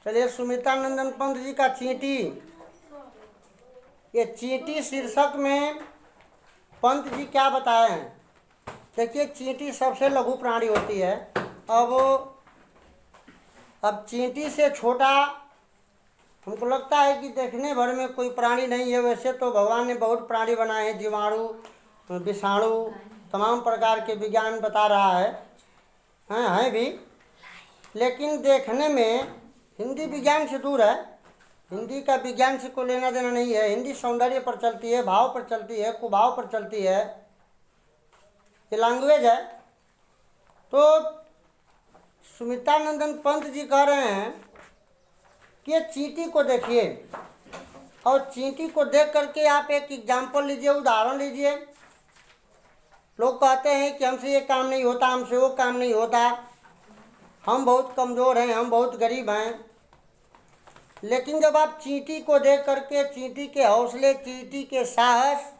चलिए, सुमित्रानंदन पंत जी का चींटी। ये चींटी शीर्षक में पंत जी क्या बताए हैं। देखिए, चींटी सबसे लघु प्राणी होती है। अब चींटी से छोटा हमको लगता है कि देखने भर में कोई प्राणी नहीं है। वैसे तो भगवान ने बहुत प्राणी बनाए हैं, जीवाणु, विषाणु, तमाम प्रकार के विज्ञान बता रहा है, हैं भी। लेकिन देखने में हिंदी विज्ञान से दूर है। हिंदी का विज्ञान से कोई लेना देना नहीं है। हिंदी सौंदर्य पर चलती है, भाव पर चलती है, कुभाव पर चलती है। ये लैंग्वेज है। तो सुमित्रानंदन पंत जी कह रहे हैं कि ये चींटी को देखिए, और चींटी को देख करके आप एक एग्जाम्पल लीजिए, उदाहरण लीजिए। लोग कहते हैं कि हमसे ये काम नहीं होता, हमसे वो काम नहीं होता, हम बहुत कमज़ोर हैं, हम बहुत गरीब हैं। लेकिन जब आप चींटी को देख करके, चींटी के हौसले, चींटी के साहस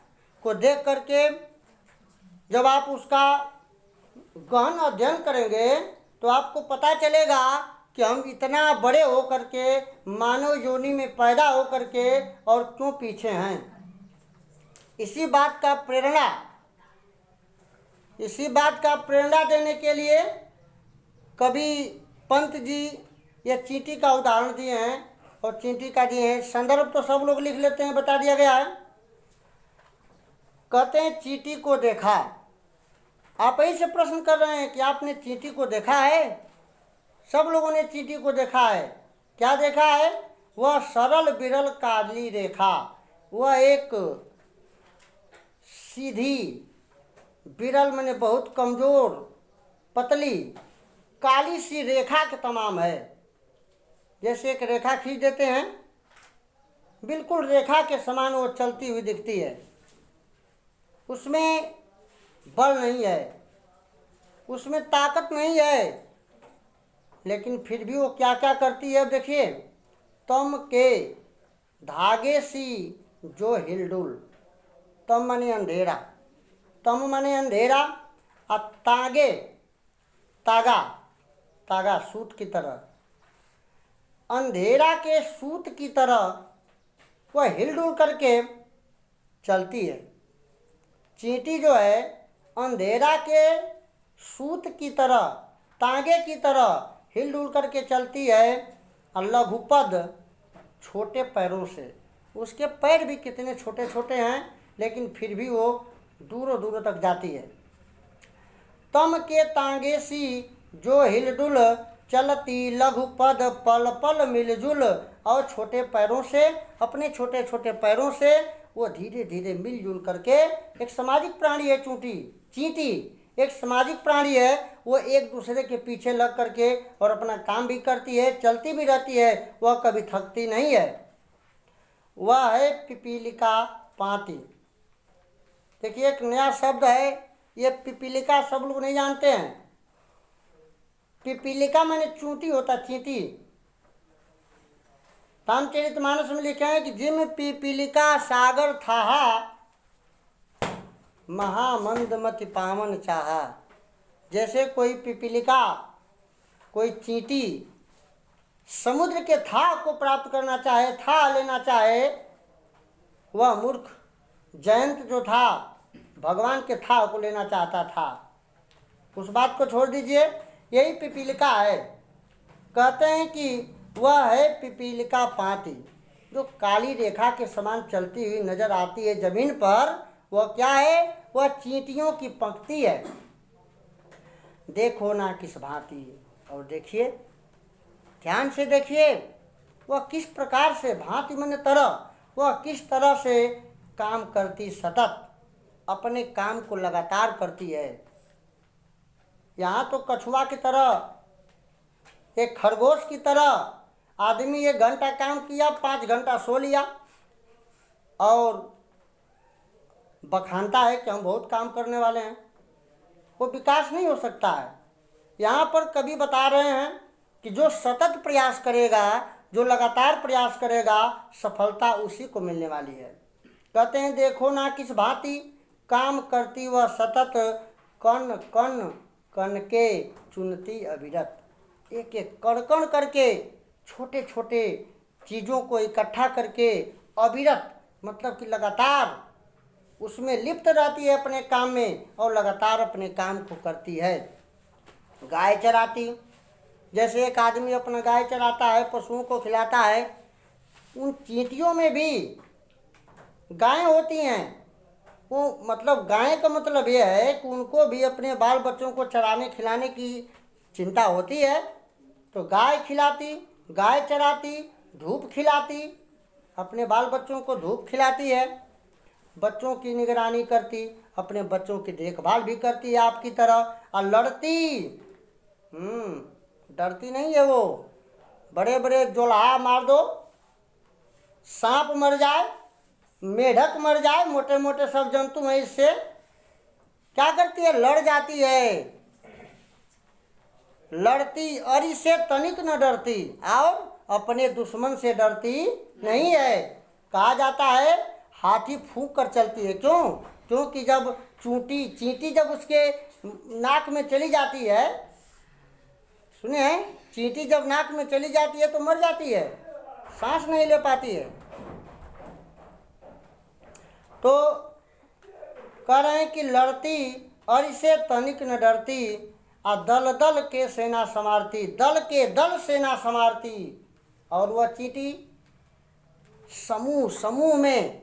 को देख करके जब आप उसका गहन अध्ययन करेंगे तो आपको पता चलेगा कि हम इतना बड़े हो करके, मानव योनि में पैदा हो करके और क्यों पीछे हैं। इसी बात का प्रेरणा देने के लिए कभी पंत जी ये चींटी का उदाहरण दिए हैं, और चींटी का दिए हैं। संदर्भ तो सब लोग लिख लेते हैं, बता दिया गया है। कहते हैं चींटी को देखा। आप यही से प्रश्न कर रहे हैं कि आपने चींटी को देखा है। सब लोगों ने चींटी को देखा है। क्या देखा है? वह सरल विरल काली रेखा, वह एक सीधी, विरल माने बहुत कमजोर, पतली, काली सी रेखा के तमाम है। जैसे एक रेखा खींच देते हैं, बिल्कुल रेखा के समान वो चलती हुई दिखती है। उसमें बल नहीं है, उसमें ताकत नहीं है, लेकिन फिर भी वो क्या क्या करती है। देखिए, तम के धागे सी जो हिलडुल। तम माने अंधेरा, तम माने अंधेरा, और तागे, तागा सूत की तरह, अंधेरा के सूत की तरह वह हिलडुल करके चलती है। चींटी जो है अंधेरा के सूत की तरह, तागे की तरह हिलडुल करके चलती है, और लघुपद, छोटे पैरों से। उसके पैर भी कितने छोटे छोटे हैं, लेकिन फिर भी वो दूरों दूरों तक जाती है। तम के तांगे सी जो हिलडुल चलती, लघुपद पल पल मिलजुल। और छोटे पैरों से, अपने छोटे छोटे पैरों से वो धीरे धीरे मिलजुल करके, एक सामाजिक प्राणी है चींटी एक सामाजिक प्राणी है। वो एक दूसरे के पीछे लग करके और अपना काम भी करती है, चलती भी रहती है, वह कभी थकती नहीं है। वह है पिपीलिका पाती। देखिए, एक नया शब्द है ये पिपीलिका, सब लोग नहीं जानते हैं। पिपीलिका माने चूंटी होता, चींटी। रामचरितमानस में लिखे हैं कि जिम पिपीलिका सागर था, महामंदमति पावन चाहा। जैसे कोई पिपीलिका, कोई चींटी समुद्र के था को प्राप्त करना चाहे, था लेना चाहे, वह मूर्ख जयंत जो था भगवान के था को लेना चाहता था। उस बात को छोड़ दीजिए, यही पिपीलिका है। कहते हैं कि वह है पिपीलिका पाती, जो काली रेखा के समान चलती हुई नजर आती है जमीन पर। वह क्या है? वह चींटियों की पंक्ति है। देखो ना किस भांति, और देखिए, ध्यान से देखिए, वह किस प्रकार से, भांति माने तरह, वह किस तरह से काम करती, सतत अपने काम को लगातार करती है। यहाँ तो कछुआ की तरह, एक खरगोश की तरह आदमी 1 घंटा काम किया, 5 घंटा सो लिया और बखानता है कि हम बहुत काम करने वाले हैं। वो विकास नहीं हो सकता है। यहाँ पर कवि बता रहे हैं कि जो सतत प्रयास करेगा, जो लगातार प्रयास करेगा, सफलता उसी को मिलने वाली है। कहते हैं देखो ना किस भांति काम करती वह सतत, कण कण कण के चुनती अविरत। एक एक कण कण करके छोटे छोटे चीज़ों को इकट्ठा करके अविरत मतलब कि लगातार उसमें लिप्त रहती है अपने काम में और लगातार अपने काम को करती है। गाय चराती, जैसे एक आदमी अपना गाय चराता है, पशुओं को खिलाता है, उन चींटियों में भी गायें होती हैं। वो मतलब गाय का मतलब यह है कि उनको भी अपने बाल बच्चों को चराने खिलाने की चिंता होती है। तो गाय खिलाती, गाय चराती, धूप खिलाती, अपने बाल बच्चों को धूप खिलाती है, बच्चों की निगरानी करती, अपने बच्चों की देखभाल भी करती है आपकी तरह। और लड़ती, डरती नहीं है वो। बड़े बड़े जोल्हा मार दो, सांप मर जाए, मेढक मर जाए, मोटे मोटे सब जंतु हैं, इससे क्या करती है? लड़ जाती है। लड़ती और इससे तनिक न डरती और अपने दुश्मन से डरती नहीं है। कहा जाता है हाथी फूंक कर चलती है। क्यों? क्योंकि जब चींटी जब उसके नाक में चली जाती है, सुने हैं, चींटी जब नाक में चली जाती है तो मर जाती है, सांस नहीं ले पाती है। तो कह रहे हैं कि लड़ती और इसे तनिक न डरती, और दल दल के सेना संवारती, दल के दल सेना संवारती। और वह चींटी समूह समूह में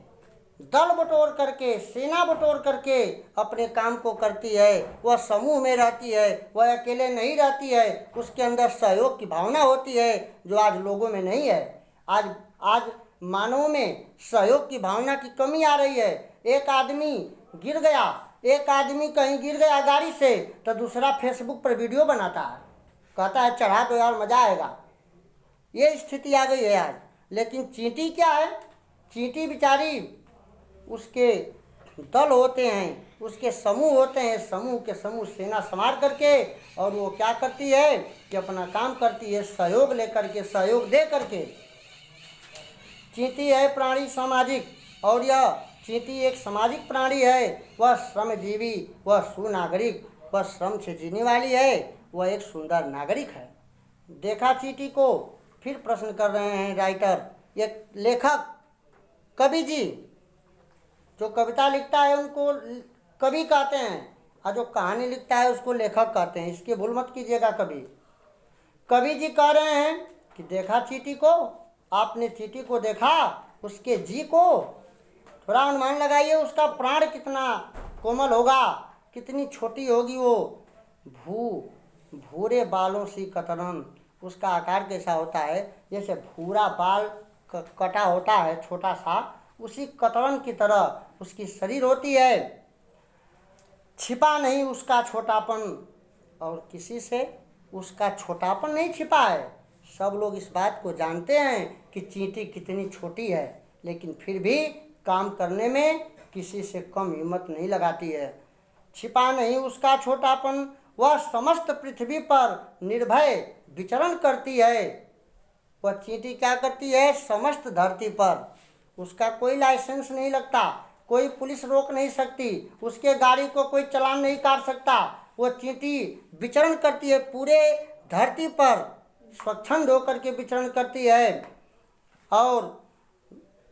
दल बटोर करके, सेना बटोर करके अपने काम को करती है। वह समूह में रहती है, वह अकेले नहीं रहती है। उसके अंदर सहयोग की भावना होती है जो आज लोगों में नहीं है। आज मानवों में सहयोग की भावना की कमी आ रही है। एक आदमी गिर गया, एक आदमी कहीं गिर गया गाड़ी से, तो दूसरा फेसबुक पर वीडियो बनाता है, कहता है चढ़ा दो यार मज़ा आएगा। ये स्थिति आ गई है आज। लेकिन चींटी क्या है? चींटी बेचारी, उसके दल होते हैं, उसके समूह होते हैं, समूह के समूह सेना संवार करके, और वो क्या करती है कि अपना काम करती है सहयोग लेकर के, सहयोग दे करके। चींटी है प्राणी सामाजिक, और यह चींटी एक सामाजिक प्राणी है। वह श्रमजीवी, वह सुनागरिक, वह श्रम से जीने वाली है, वह एक सुंदर नागरिक है। देखा चींटी को? फिर प्रश्न कर रहे हैं राइटर, एक लेखक कवि जी, जो कविता लिखता है उनको कवि कहते हैं, और जो कहानी लिखता है उसको लेखक कहते हैं। इसकी भूल मत कीजिएगा। कवि जी कह रहे हैं कि देखा चींटी को? आपने चींटी को देखा? उसके जी को थोड़ा अनुमान लगाइए, उसका प्राण कितना कोमल होगा, कितनी छोटी होगी वो। भूरे बालों सी कतरन, उसका आकार कैसा होता है? जैसे भूरा बाल कटा होता है छोटा सा, उसी कतरन की तरह उसकी शरीर होती है। छिपा नहीं उसका छोटापन, और किसी से उसका छोटापन नहीं छिपा है। सब लोग इस बात को जानते हैं कि चींटी कितनी छोटी है, लेकिन फिर भी काम करने में किसी से कम हिम्मत नहीं लगाती है। छिपा नहीं उसका छोटापन, वह समस्त पृथ्वी पर निर्भय विचरण करती है। वह चींटी क्या करती है? समस्त धरती पर उसका कोई लाइसेंस नहीं लगता, कोई पुलिस रोक नहीं सकती, उसके गाड़ी को कोई चालान नहीं काट सकता। वो चींटी विचरण करती है पूरे धरती पर, स्वच्छंद होकर के विचरण करती है, और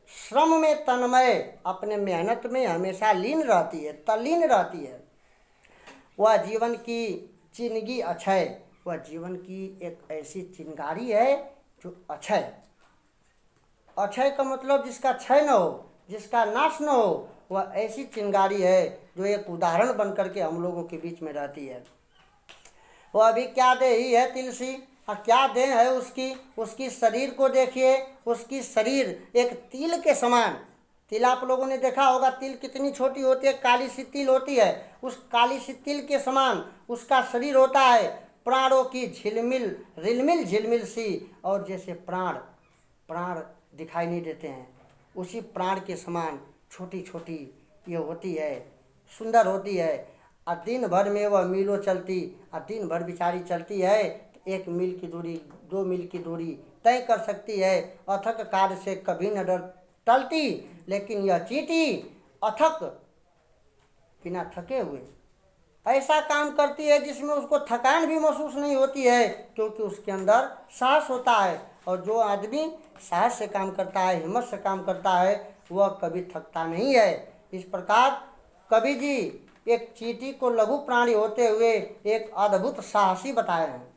श्रम में तन्मय, अपने मेहनत में हमेशा लीन रहती है, तल्लीन रहती है। वह जीवन की चिंगारी अक्षय, वह जीवन की एक ऐसी चिंगारी है जो अक्षय, अक्षय का मतलब जिसका क्षय न हो, जिसका नाश न हो, वह ऐसी चिंगारी है जो एक उदाहरण बन करके हम लोगों के बीच में रहती है। वह अभी क्या दे ही है तिलसी, और क्या देह है उसकी शरीर को देखिए। उसकी शरीर एक तिल के समान, तिल आप लोगों ने देखा होगा, तिल कितनी छोटी होती है, काली सी तिल होती है, उस काली सी तिल के समान उसका शरीर होता है। प्राणों की झिलमिल रिलमिल झिलमिल सी, और जैसे प्राण दिखाई नहीं देते हैं, उसी प्राण के समान छोटी छोटी ये होती है, सुंदर होती है। और दिन भर में वह मीलों चलती, और दिन भर बेचारी चलती है, 1 मील की दूरी, 2 मील की दूरी तय कर सकती है। अथक कार्य से कभी न टलती, लेकिन यह चींटी अथक, बिना थके हुए ऐसा काम करती है जिसमें उसको थकान भी महसूस नहीं होती है, क्योंकि उसके अंदर साहस होता है। और जो आदमी साहस से काम करता है, हिम्मत से काम करता है, वह कभी थकता नहीं है। इस प्रकार कवि जी एक चींटी को लघु प्राणी होते हुए एक अद्भुत साहसी बताए हैं।